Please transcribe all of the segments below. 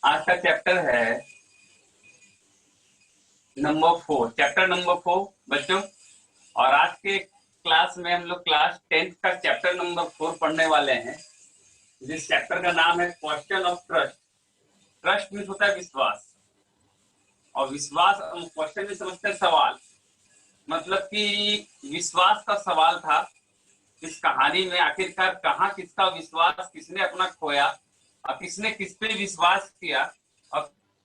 आज का चैप्टर है नंबर 4, चैप्टर नंबर 4 बच्चों। और आज के क्लास में हम लोग क्लास 10th का चैप्टर नंबर 4 पढ़ने वाले हैं, जिस चैप्टर का नाम है question of trust. Trust means होता है विश्वास, और विश्वास क्वेश्चन में समझते हैं सवाल। मतलब कि विश्वास का सवाल था इस कहानी में, आखिरकार कहाँ किसका विश्वास किसने अपना खोया और किसने किस पे विश्वास किया और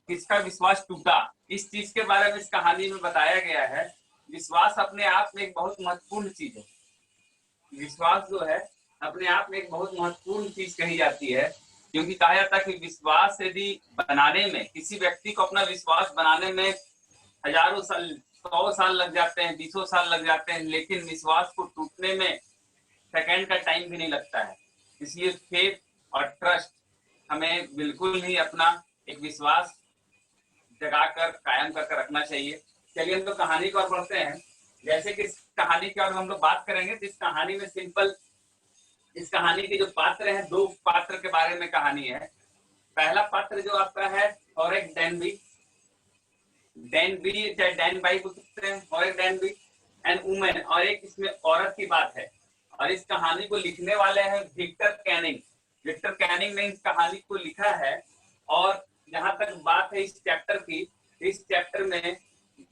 किसका विश्वास टूटा। इस चीज के बारे में इस कहानी में बताया गया है। विश्वास अपने आप में एक बहुत महत्वपूर्ण चीज है। विश्वास जो है अपने आप में एक बहुत महत्वपूर्ण चीज कही जाती है, क्योंकि कहा जाता है कि विश्वास यदि बनाने में, किसी व्यक्ति को अपना विश्वास बनाने में हजारों साल, 100 साल लग जाते हैं, 20 साल लग जाते हैं, लेकिन विश्वास को टूटने में सेकंड का टाइम भी नहीं लगता है। इसलिए फेथ और ट्रस्ट हमें बिल्कुल ही अपना एक विश्वास जगाकर कायम करके रखना चाहिए। चलिए हम लोग कहानी को और पढ़ते हैं। जैसे कि इस कहानी की और हम लोग बात करेंगे तो इस कहानी में सिंपल, इस कहानी के जो पात्र हैं, दो पात्र के बारे में कहानी है। पहला पात्र जो आपका है हॉरेक डैनबी, डैनबी चाहे डैन बाई बोल सकते हैं, हॉरेक डैनबी एंड वुमेन, और एक इसमें औरत की बात है। और इस कहानी को लिखने वाले हैं विक्टर कैनिंग। विक्टर कैनिंग ने इस कहानी को लिखा है। और जहां तक बात है इस चैप्टर की, इस चैप्टर में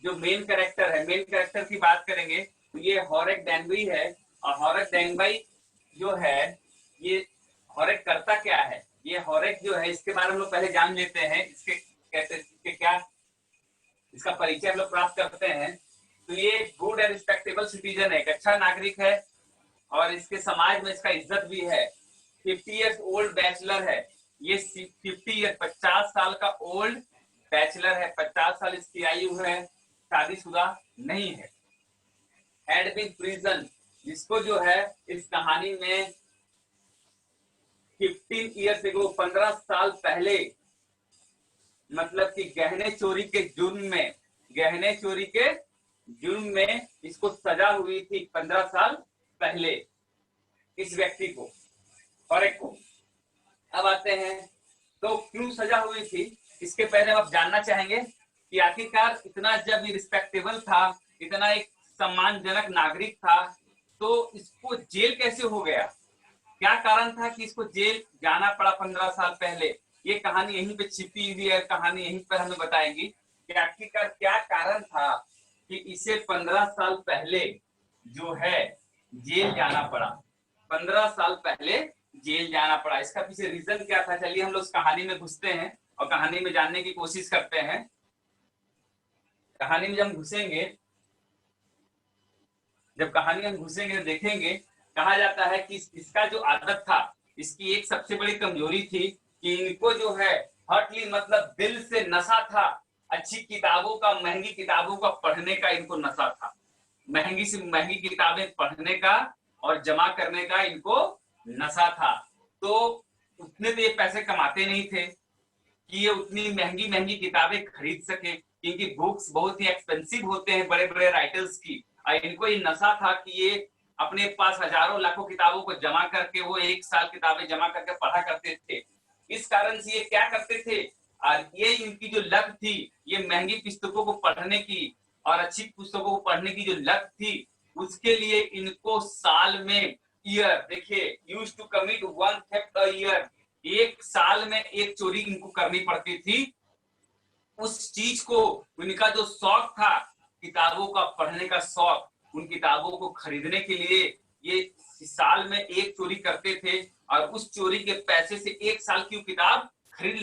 जो मेन कैरेक्टर है, मेन कैरेक्टर की बात करेंगे तो ये हॉरेक डैनबी है। और हॉरेक डैनबी जो है, ये हॉरेक करता क्या है, ये हॉरेक जो है इसके बारे में हम लोग पहले जान लेते हैं। इसके कैसे, इसके क्या, इसका परिचय हम लोग प्राप्त करते हैं। तो ये गुड एंड रिस्पेक्टेबल सिटीजन है, एक अच्छा नागरिक है और इसके समाज में इसका इज्जत भी है। 50 ईयर्स ओल्ड बैचलर है ये, 50 साल का ओल्ड बैचलर है, 50 साल इसकी आयु है, शादीशुदा नहीं है। हैड बीन प्रिजन, जिसको जो है इस कहानी में 15 ईयर्स एगो, 15 साल पहले, मतलब कि गहने चोरी के जुर्म में, गहने चोरी के जुर्म में इसको सजा हुई थी 15 साल पहले इस व्यक्ति को, हॉरेक को। अब आते हैं तो क्यों सजा हुई थी, इसके पहले आप जानना चाहेंगे कि आखिरकार इतना जब ये रिस्पेक्टेबल था, इतना एक सम्मानजनक नागरिक था, तो इसको जेल कैसे हो गया, क्या कारण था कि इसको जेल जाना पड़ा 15 साल पहले। ये कहानी यहीं पे छिपी हुई है, कहानी यहीं पर हमें बताएगी कि आखिरकार क्या कारण था कि इसे 15 साल पहले जो है जेल जाना पड़ा, 15 साल पहले जेल जाना पड़ा। इसका पीछे रीजन क्या था, चलिए हम लोग उस कहानी में घुसते हैं और कहानी में जानने की कोशिश करते हैं। कहानी में जब हम घुसेंगे, जब कहानी हम घुसेंगे तो देखेंगे, कहा जाता है कि इसका जो आदत था, इसकी एक सबसे बड़ी कमजोरी थी कि इनको जो है हॉटली, मतलब दिल से नशा था, अच्छी किताबों का, महंगी किताबों का पढ़ने का इनको नशा था। महंगी से महंगी किताबें पढ़ने का और जमा करने का इनको नशा था। तो उतने तो ये पैसे कमाते नहीं थे कि ये उतनी महंगी महंगी किताबें खरीद सके, क्योंकि बुक्स बहुत ही एक्सपेंसिव होते हैं बड़े बड़े राइटर्स की। और इनको ये नशा था कि ये अपने पास हजारों लाखों किताबों को जमा करके वो एक साल किताबें जमा करके पढ़ा करते थे। इस कारण से ये क्या करते थे, और ये इनकी जो लत थी, ये महंगी पुस्तकों को पढ़ने की और अच्छी पुस्तकों को पढ़ने की जो लत थी, उसके लिए इनको साल में, ईयर देखिए, used to commit 1 theft a year, एक साल में एक चोरी इनको करनी पड़ती थी। उस चीज को, उनका जो शौक था किताबों का पढ़ने का शौक, उन किताबों को खरीदने के लिए ये साल में एक चोरी करते थे और उस चोरी के पैसे से एक साल की किताब खरीद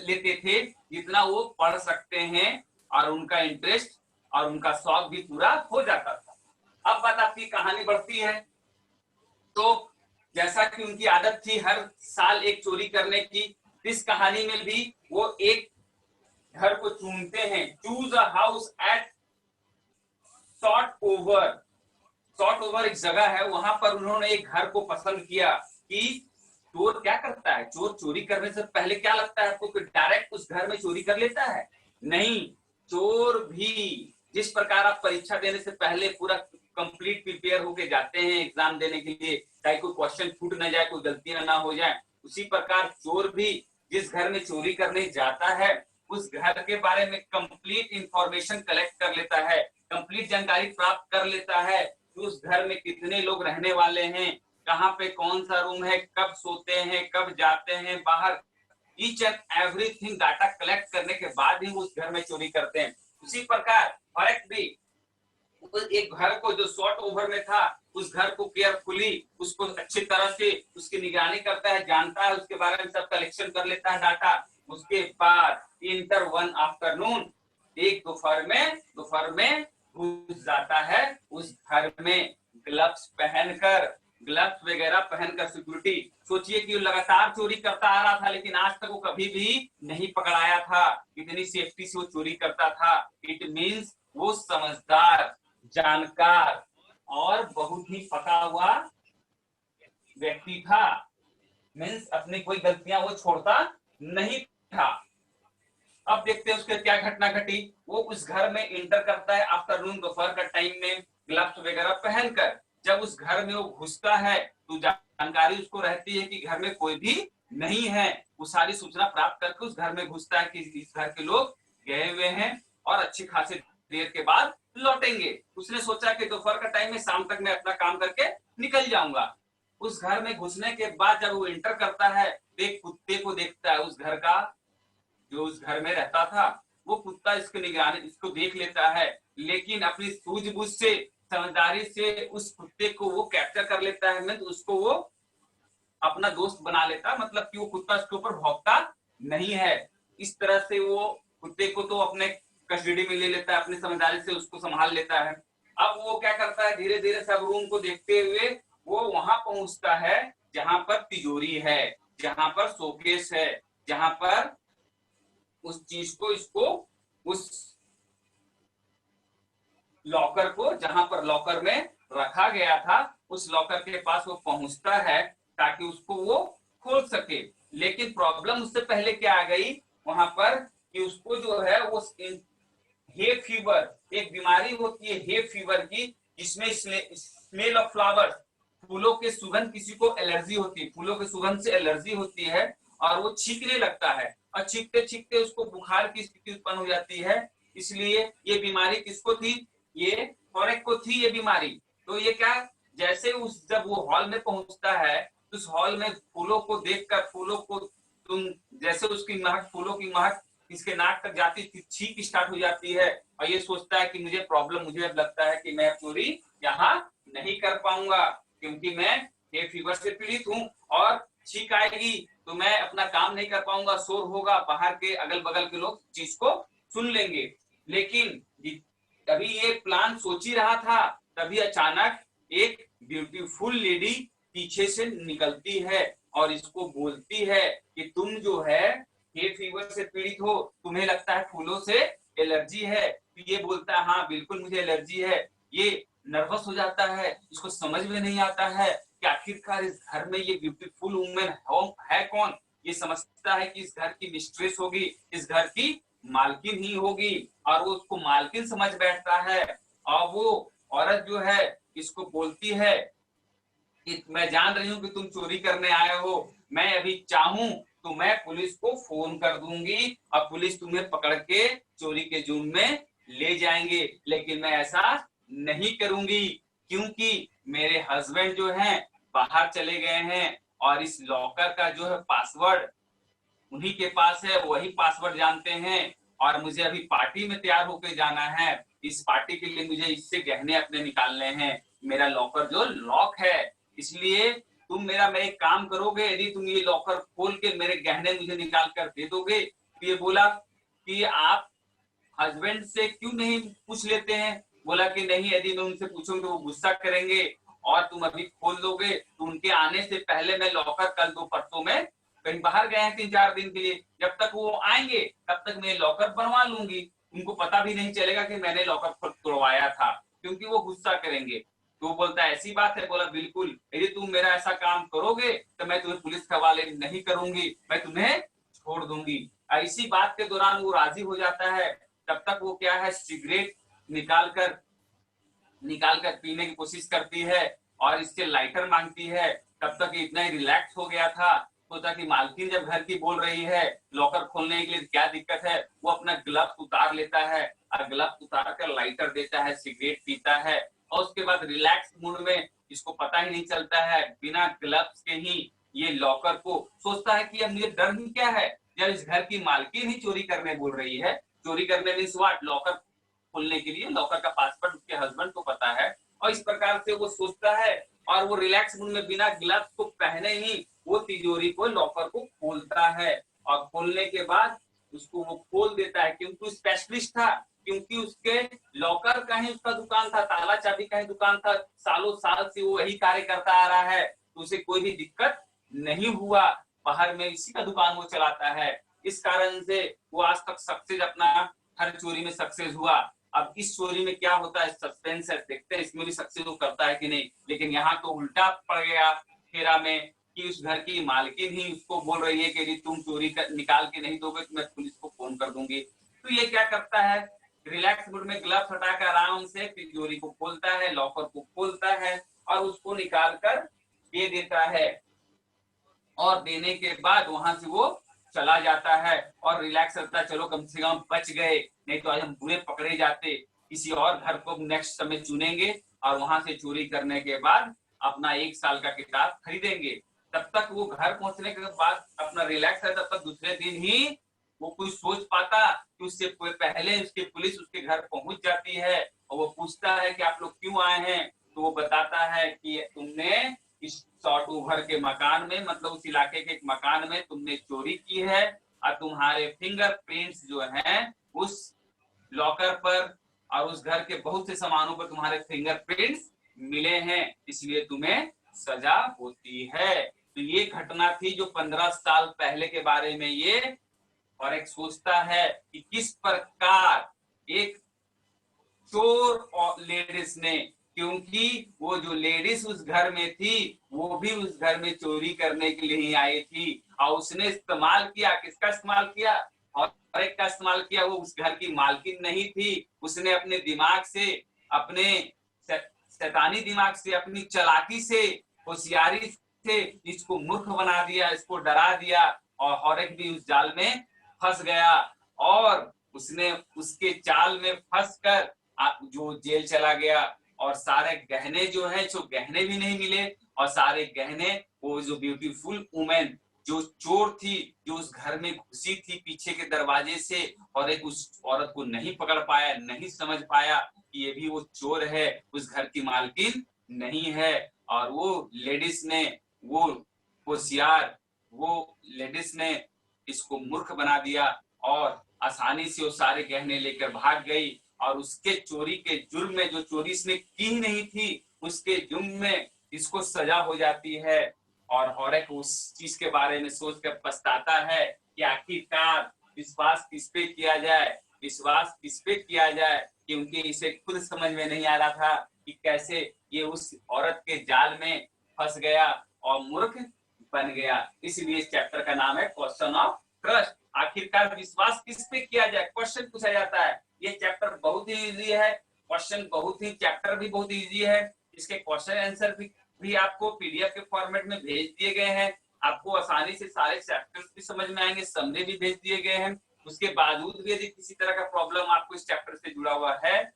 लेते थे, जितना वो पढ़ सकते हैं, और उनका इंटरेस्ट और उनका शौक भी पूरा हो जाता था। अब बात आपकी कहानी बढ़ती है। तो जैसा कि उनकी आदत थी हर साल एक चोरी करने की, इस कहानी में भी वो एक घर को चुनते हैं। Choose a house at short over, short over एक जगह है, वहां पर उन्होंने एक घर को पसंद किया। कि चोर क्या करता है, चोर चोरी करने से पहले क्या लगता है आपको कि डायरेक्ट उस घर में चोरी कर लेता है? नहीं, चोर भी जिस प्रकार आप परीक्षा देने से पहले पूरा कंप्लीट प्रिपेयर होके जाते हैं एग्जाम देने के लिए, चाहे कोई क्वेश्चन छूट ना जाए, कोई गलती ना हो जाए, उसी प्रकार चोर भी जिस घर में चोरी करने जाता है उस घर के बारे में कंप्लीट इंफॉर्मेशन कलेक्ट कर लेता है, कंप्लीट जानकारी प्राप्त कर लेता है कि उस घर में कितने लोग रहने वाले हैं, कहाँ पे कौन सा रूम है, कब सोते हैं, कब जाते हैं बाहर, each and everything data collect करने के बाद ही उस घर में चोरी करते हैं। उसी प्रकार फॉरेक्स भी एक घर को जो शॉर्ट ओवर में था उस घर को केयरफुली उसको अच्छी तरह से उसकी निगरानी करता है, जानता है, उसके बारे में सब कलेक्शन कर लेता है डाटा। उसके बाद इंटर वन आफ्टरनून, एक दोपहर में घुस जाता है उस घर में ग्लव्स पहनकर, ग्लव्स वगैरह पहनकर सिक्योरिटी। सोचिए कि वो लगातार चोरी करता आ रहा था लेकिन आज तक वो कभी भी नहीं पकड़ाया था, इतनी सेफ्टी से वो चोरी करता था। इट मीन्स वो समझदार, जानकार और बहुत ही पका हुआ व्यक्ति था। मीन्स अपनी कोई गलतियां वो छोड़ता नहीं था। अब देखते हैं उसके क्या घटना घटी। वो उस घर में इंटर करता है आफ्टरनून, दोपहर का टाइम में, ग्लव्स वगैरह पहनकर। जब उस घर में वो घुसता है तो जानकारी उसको रहती है कि घर में कोई भी नहीं है। वो सारी सूचना प्राप्त करके उस घर में घुसता है कि इस घर के लोग गए हुए हैं और अच्छी खासी देर के बाद लौटेंगे। उसने सोचा कि दोपहर का टाइम में, शाम तक मैं अपना काम करके निकल जाऊंगा। उस घर में घुसने के बाद जब वो इंटर करता है तो एक कुत्ते को देखता है उस घर का, जो उस घर में रहता था। वो कुत्ता इसकी निगरानी, इसको देख लेता है, लेकिन अपनी सूझबूझ से, समझदारी से उस कुत्ते को वो कैप्चर कर लेता है। मतलब उसको वो अपना दोस्त बना लेता, मतलब कि वो कुत्ता उसके ऊपर भौंकता नहीं है। इस तरह से वो कुत्ते को तो अपने कस्टडी में ले लेता है, अपनी समझदारी से उसको संभाल लेता है। अब वो क्या करता है, धीरे धीरे सब रूम को देखते हुए वो वहां पहुंचता है जहां पर तिजोरी है, जहां पर शोकेस है, जहां पर उस चीज को, इसको, उस लॉकर को, जहां पर लॉकर में रखा गया था, उस लॉकर के पास वो पहुंचता है ताकि उसको वो खोल सके। लेकिन प्रॉब्लम उससे पहले क्या आ गई वहां पर कि उसको जो है वो हे फीवर, एक बीमारी होती है हे फीवर की, जिसमें स्मेल ऑफ फ्लावर्स, फूलों के सुगंध, किसी को एलर्जी होती है, फूलों के सुगंध से एलर्जी होती है और वो छींकने लगता है और छींकते छींकते उसको बुखार की स्थिति उत्पन्न हो जाती है। इसलिए ये बीमारी किसको थी, ये फॉरेक को थी ये बीमारी। तो ये क्या, जैसे उस जब वो हॉल में पहुंचता है तो उस हॉल में फूलों को देखकर, फूलों को तुम जैसे उसकी महक, फूलों की महक इसके नाक तक जाती थी, छींक स्टार्ट हो जाती है और ये सोचता है कि मुझे प्रॉब्लम, मुझे अब लगता है कि मैं चोरी यहाँ नहीं कर पाऊंगा क्योंकि मैं ये फीवर से पीड़ित हूँ और छींक आएगी तो मैं अपना काम नहीं कर पाऊंगा, शोर होगा, बाहर के अगल बगल के लोग चीज को सुन लेंगे। लेकिन तभी ये प्लान सोच ही रहा था, तभी अचानक एक ब्यूटीफुल लेडी पीछे से निकलती है और इसको बोलती है कि तुम जो है हे फीवर से पीड़ित हो, तुम्हें लगता है फूलों से एलर्जी है। तो ये बोलता है हाँ बिल्कुल मुझे एलर्जी है। ये नर्वस हो जाता है, इसको समझ में नहीं आता है कि आखिरकार इस घर में ये ब्यूटीफुल वुमेन है कौन। ये समझता है कि इस घर की मिस्ट्रेस होगी, इस घर की मालकिन ही होगी और वो उसको मालकिन समझ बैठता है। और वो औरत जो है इसको बोलती है कि मैं जान रही हूँ कि तुम चोरी करने आए हो, मैं अभी चाहूं तो मैं पुलिस को फोन कर दूंगी और पुलिस तुम्हें पकड़ के चोरी के जुर्म में ले जाएंगे, लेकिन मैं ऐसा नहीं करूंगी क्योंकि मेरे हस्बैंड जो हैं बाहर चले गए हैं और इस लॉकर का जो है पासवर्ड उन्हीं के पास है, वही पासवर्ड जानते हैं और मुझे अभी पार्टी में तैयार होकर जाना है। इस पार्टी के लिए मुझे इससे गहने अपने निकालने हैं, मेरा लॉकर जो लॉक है, इसलिए तुम मेरा मैं एक काम करोगे, यदि तुम ये लॉकर खोल के मेरे गहने मुझे निकाल कर दे दोगे। तो ये बोला कि आप हस्बैंड से क्यों नहीं पूछ लेते हैं। बोला कि नहीं, यदि मैं उनसे पूछूंगी तो वो गुस्सा करेंगे और तुम अभी खोल दोगे तो उनके आने से पहले मैं लॉकर कल दो परसों में कहीं बाहर गए हैं 3-4 दिन के लिए, जब तक वो आएंगे तब तक मैं लॉकर बनवा लूंगी, उनको पता भी नहीं चलेगा कि मैंने लॉकर तोड़वाया था क्योंकि वो गुस्सा करेंगे। तो वो बोलता है ऐसी बात है। बोला बिल्कुल, यदि तुम मेरा ऐसा काम करोगे तो मैं तुम्हें पुलिस के हवाले नहीं करूंगी, मैं तुम्हें छोड़ दूंगी। इसी बात के दौरान वो राजी हो जाता है। तब तक वो क्या है, सिगरेट निकाल कर पीने की कोशिश करती है और इससे लाइटर मांगती है। तब तक इतना ही रिलैक्स हो गया था, सोचा कि मालकिन जब घर की बोल रही है लॉकर खोलने के लिए क्या दिक्कत है, वो अपना ग्लव्स उतार लेता है और ग्लव्स उतार कर लाइटर देता है, सिगरेट पीता है और उसके बाद रिलैक्स मूड में, इसको पता ही नहीं चलता है, बिना ग्लव्स के ही ये लॉकर को सोचता है कि अब मुझे डर ही क्या है, जब इस घर की मालकिन ही चोरी करने बोल रही है। चोरी करने मीन्स व्हाट, लॉकर खोलने के लिए लॉकर का पासवर्ड उसके हस्बैंड को पता है और इस प्रकार से वो सोचता है और वो रिलैक्स मूड में बिना ग्लव्स को पहने ही वो तिजोरी को, लॉकर को खोलता है और खोलने के बाद उसको वो खोल देता है क्योंकि स्पेशलिस्ट था, क्योंकि उसके लॉकर का ही उसका दुकान था, ताला चाबी का ही दुकान था, सालों साल से वो वही कार्य करता आ रहा है, तो उसे कोई भी दिक्कत नहीं हुआ, बाहर में इसी का दुकान वो चलाता है। इस कारण से वो आज तक सक्सेस, अपना हर चोरी में सक्सेस हुआ। अब इस चोरी में क्या होता है, सस्पेंस है, देखते हैं इसमें भी सक्सेस वो करता है कि नहीं। लेकिन यहाँ तो उल्टा पड़ गया फेरा में कि उस घर की मालकिन ही उसको बोल रही है कि यदि तुम चोरी निकाल के नहीं दोगे तो मैं पुलिस को फोन कर दूंगी। तो ये क्या करता है, रिलैक्स मूड में ग्लव्स हटाकर आराम से तिजोरी को खोलता है, लॉकर को खोलता है और उसको निकाल कर दे देता है और देने के बाद वहां से वो चला जाता है और रिलैक्स रहता है, चलो कम से कम बच गए, नहीं तो आज हम बुरे पकड़े जाते, किसी और घर को नेक्स्ट समय चुनेंगे और वहां से चोरी करने के बाद अपना 1 साल का किताब खरीदेंगे। तब तक वो घर पहुंचने के बाद अपना रिलैक्स है, तब तक दूसरे दिन ही वो कुछ सोच पाता कि उससे पहले उसके पुलिस उसके घर पहुंच जाती है और वो पूछता है कि आप लोग क्यों आए हैं, तो वो बताता है कि तुमने इस शॉर्ट ओवर के मकान में, मतलब उस इलाके के एक मकान में तुमने चोरी की है और तुम्हारे फिंगरप्रिंट्स जो हैं उस लॉकर पर और उस घर के बहुत से सामानों पर तुम्हारे फिंगरप्रिंट्स मिले हैं, इसलिए तुम्हें सजा होती है। तो ये घटना थी जो 15 साल पहले के बारे में ये, और एक सोचता है कि किस प्रकार एक चोर और लेडीज ने, क्योंकि वो जो लेडीज उस घर में थी वो भी उस घर में चोरी करने के लिए ही आई थी और उसने इस्तेमाल किया, किसका इस्तेमाल किया, और एक का इस्तेमाल किया, वो उस घर की मालकिन नहीं थी, उसने अपने दिमाग से, अपने शैतानी दिमाग से, अपनी चालाकी से, होशियारी से इसको मूर्ख बना दिया, इसको डरा दिया और हॉरेक भी उस जाल में फंस गया और उसने उसके चाल में फंसकर जो जेल चला गया और सारे गहने जो है, जो गहने भी नहीं मिले और सारे गहने, वो जो ब्यूटीफुल वुमेन जो चोर थी, जो उस घर में घुसी थी पीछे के दरवाजे से और एक उस औरत को नहीं पकड़ पाया, नहीं समझ पाया कि ये भी वो चोर है, उस घर की मालकिन नहीं है। और वो लेडीज ने, वो होशियार वो लेडीज ने इसको मूर्ख बना दिया और आसानी से वो सारे गहने लेकर भाग गई और उसके चोरी के जुर्म में, जो चोरी इसने की ही नहीं थी, उसके जुर्म में इसको सजा हो जाती है और हॉरेक उस चीज के बारे में सोचकर पछताता है कि आखिरकार विश्वास किस पे किया जाए, विश्वास किस पे किया जाए, क्योंकि इसे खुद समझ में नहीं आ रहा था कि कैसे ये उस औरत के जाल में फंस गया और मूर्ख बन गया। इसलिए इस चैप्टर का नाम है क्वेश्चन ऑफ ट्रस्ट। आखिरकार विश्वास किस पे किया जाए, क्वेश्चन पूछा जाता है। ये चैप्टर बहुत ही इजी है, क्वेश्चन बहुत ही, चैप्टर भी बहुत इजी है, इसके क्वेश्चन आंसर भी आपको पीडीएफ के फॉर्मेट में भेज दिए गए हैं, आपको आसानी से सारे चैप्टर्स भी समझ में आएंगे, समरी भी भेज दिए गए हैं। उसके बावजूद भी यदि किसी तरह का प्रॉब्लम आपको इस चैप्टर से जुड़ा हुआ है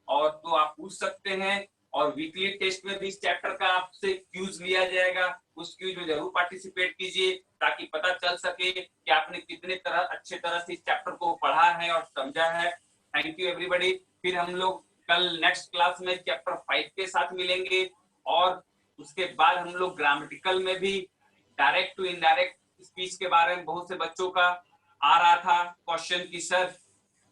और तो आप पूछ सकते हैं और वीकली टेस्ट में भी इस चैप्टर का आपसे क्यूज लिया जाएगा, उस क्यूज में जरूर पार्टिसिपेट कीजिए ताकि पता चल सके कि आपने कितने अच्छे तरह से इस चैप्टर को पढ़ा है और समझा है। Thank you everybody. फिर हम लोग कल नेक्स्ट क्लास में चैप्टर 5 के साथ मिलेंगे और उसके बाद हम लोग ग्रामेटिकल में भी डायरेक्ट टू इनडायरेक्ट स्पीच के बारे में बहुत से बच्चों का आ रहा था क्वेश्चन की सर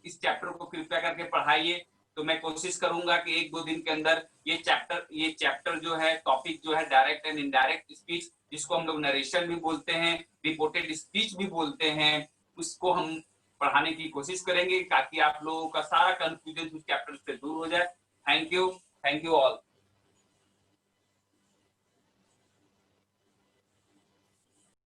इस चैप्टर को कृपया करके पढ़ाइए। तो मैं कोशिश करूंगा कि 1-2 दिन के अंदर ये चैप्टर जो है, टॉपिक जो है डायरेक्ट एंड इनडायरेक्ट स्पीच, जिसको हम लोग नरेशन भी बोलते हैं, रिपोर्टेड स्पीच भी बोलते हैं, उसको हम पढ़ाने की कोशिश करेंगे ताकि आप लोगों का सारा कंफ्यूजन उस चैप्टर से दूर हो जाए। Thank you all.